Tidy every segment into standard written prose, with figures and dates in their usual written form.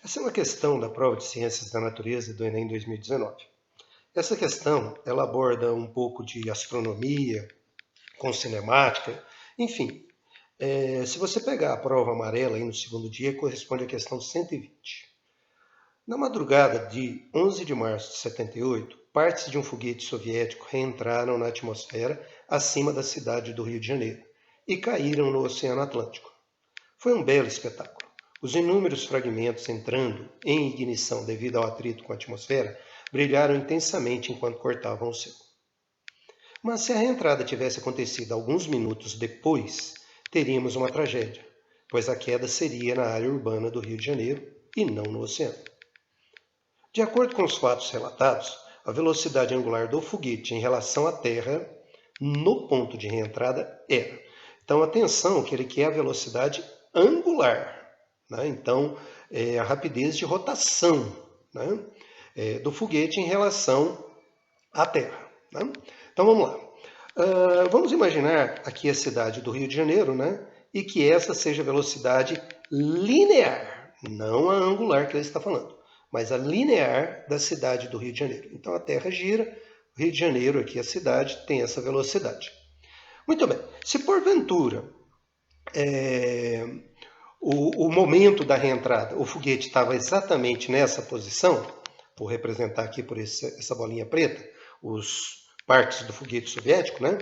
Essa é uma questão da prova de Ciências da Natureza do Enem 2019. Essa questão, ela aborda um pouco de astronomia, com cinemática, enfim. Se você pegar a prova amarela aí no segundo dia, corresponde à questão 120. Na madrugada de 11 de março de 78, partes de um foguete soviético reentraram na atmosfera acima da cidade do Rio de Janeiro e caíram no Oceano Atlântico. Foi um belo espetáculo. Os inúmeros fragmentos entrando em ignição devido ao atrito com a atmosfera brilharam intensamente enquanto cortavam o céu. Mas se a reentrada tivesse acontecido alguns minutos depois, teríamos uma tragédia, pois a queda seria na área urbana do Rio de Janeiro e não no oceano. De acordo com os fatos relatados, a velocidade angular do foguete em relação à Terra no ponto de reentrada era. Então, atenção que ele quer a velocidade angular, né? Então, a rapidez de rotação, né? Do foguete em relação à Terra. Né? Então, vamos lá. Vamos imaginar aqui a cidade do Rio de Janeiro, né? E que essa seja a velocidade linear, não a angular que ele está falando, mas a linear da cidade do Rio de Janeiro. Então, a Terra gira, o Rio de Janeiro, aqui a cidade, tem essa velocidade. Muito bem. Se porventura o momento da reentrada, o foguete estava exatamente nessa posição, vou representar aqui por essa bolinha preta, os partes do foguete soviético, né?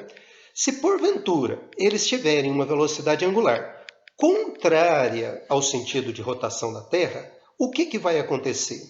Se porventura eles tiverem uma velocidade angular contrária ao sentido de rotação da Terra, o que vai acontecer?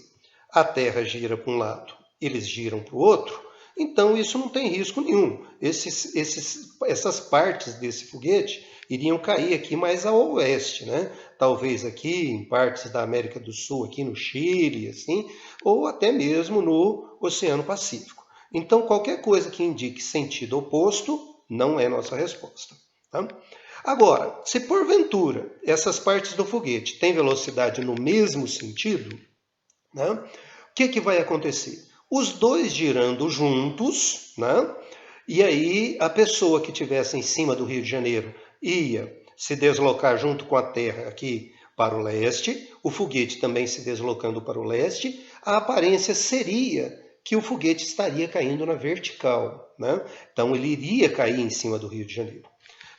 A Terra gira para um lado, eles giram para o outro, então isso não tem risco nenhum. Essas partes desse foguete iriam cair aqui mais ao oeste, né? Talvez aqui em partes da América do Sul, aqui no Chile, assim, ou até mesmo no Oceano Pacífico. Então, qualquer coisa que indique sentido oposto não é nossa resposta. Tá? Agora, se porventura essas partes do foguete têm velocidade no mesmo sentido, né? O que vai acontecer? Os dois girando juntos, né? E aí a pessoa que estivesse em cima do Rio de Janeiro ia se deslocar junto com a Terra aqui para o leste, o foguete também se deslocando para o leste, a aparência seria que o foguete estaria caindo na vertical, né? Então ele iria cair em cima do Rio de Janeiro.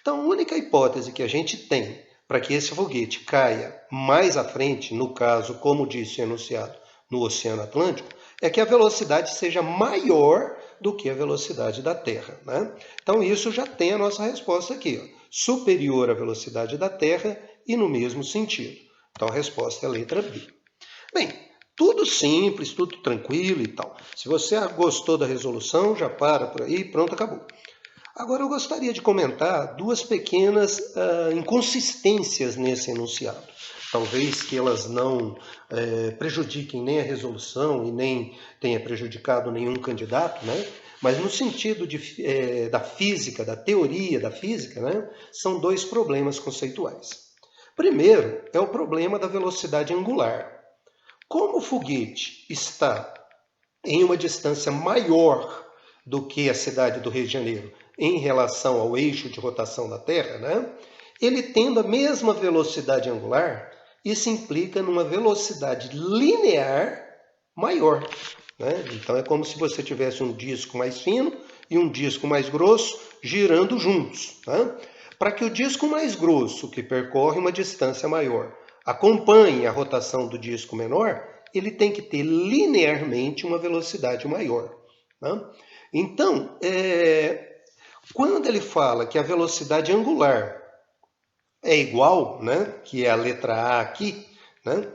Então a única hipótese que a gente tem para que esse foguete caia mais à frente, no caso, como disse o enunciado, no Oceano Atlântico, é que a velocidade seja maior do que a velocidade da Terra. Né? Então isso já tem a nossa resposta aqui, ó, superior à velocidade da Terra e no mesmo sentido. Então a resposta é a letra B. Bem, tudo simples, tudo tranquilo e tal. Se você gostou da resolução, já para por aí, pronto, acabou. Agora eu gostaria de comentar duas pequenas inconsistências nesse enunciado. Talvez que elas não prejudiquem nem a resolução e nem tenha prejudicado nenhum candidato, né? Mas no sentido da física, da teoria da física, né? São dois problemas conceituais. Primeiro é o problema da velocidade angular. Como o foguete está em uma distância maior do que a cidade do Rio de Janeiro em relação ao eixo de rotação da Terra, né? Ele tendo a mesma velocidade angular, isso implica numa velocidade linear maior. Né? Então é como se você tivesse um disco mais fino e um disco mais grosso girando juntos. Né? Para que o disco mais grosso, que percorre uma distância maior, acompanhe a rotação do disco menor, ele tem que ter linearmente uma velocidade maior. Né? Então, quando ele fala que a velocidade angular é igual, né, que é a letra A aqui, né,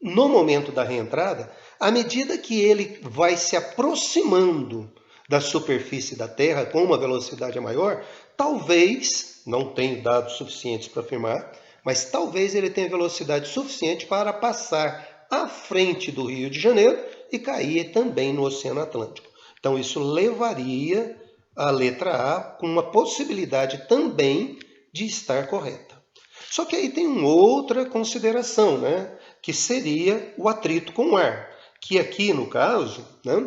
no momento da reentrada, à medida que ele vai se aproximando da superfície da Terra com uma velocidade maior, talvez, não tenho dados suficientes para afirmar, mas talvez ele tenha velocidade suficiente para passar à frente do Rio de Janeiro e cair também no Oceano Atlântico. Então isso levaria a letra A com uma possibilidade também de estar correta. Só que aí tem uma outra consideração, né? Que seria o atrito com o ar, que aqui no caso, né,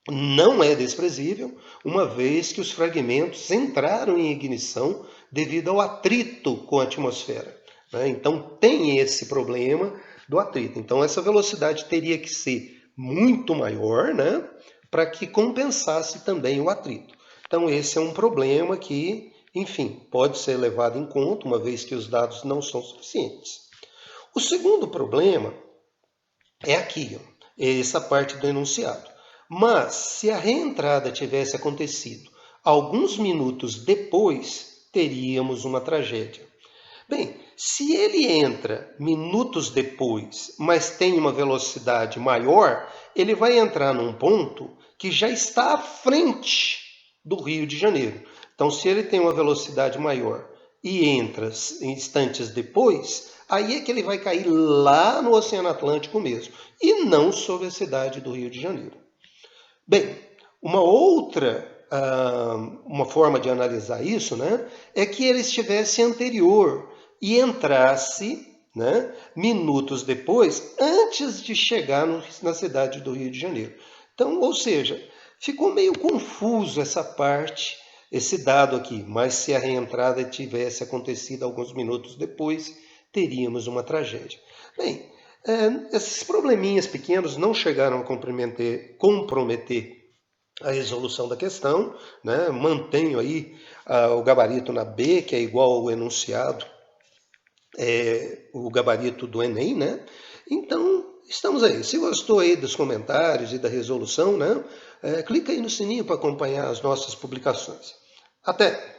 não é desprezível, uma vez que os fragmentos entraram em ignição devido ao atrito com a atmosfera. Né? Então tem esse problema do atrito. Então, essa velocidade teria que ser muito maior, né, para que compensasse também o atrito. Então, esse é um problema que, enfim, pode ser levado em conta, uma vez que os dados não são suficientes. O segundo problema é aqui, ó, é essa parte do enunciado. Mas, se a reentrada tivesse acontecido alguns minutos depois, teríamos uma tragédia. Bem, se ele entra minutos depois, mas tem uma velocidade maior, ele vai entrar num ponto que já está à frente do Rio de Janeiro. Então, se ele tem uma velocidade maior e entra instantes depois, aí é que ele vai cair lá no Oceano Atlântico mesmo, e não sobre a cidade do Rio de Janeiro. Bem, uma forma de analisar isso, né, é que ele estivesse anterior e entrasse, né, minutos depois, antes de chegar na cidade do Rio de Janeiro. Então, ou seja, ficou meio confuso essa parte, esse dado aqui, mas se a reentrada tivesse acontecido alguns minutos depois, teríamos uma tragédia. Bem, esses probleminhas pequenos não chegaram a comprometer a resolução da questão, né? Mantenho aí o gabarito na B, que é igual ao enunciado, o gabarito do Enem, né? Então, estamos aí. Se gostou aí dos comentários e da resolução, né? Clica aí no sininho para acompanhar as nossas publicações. Até!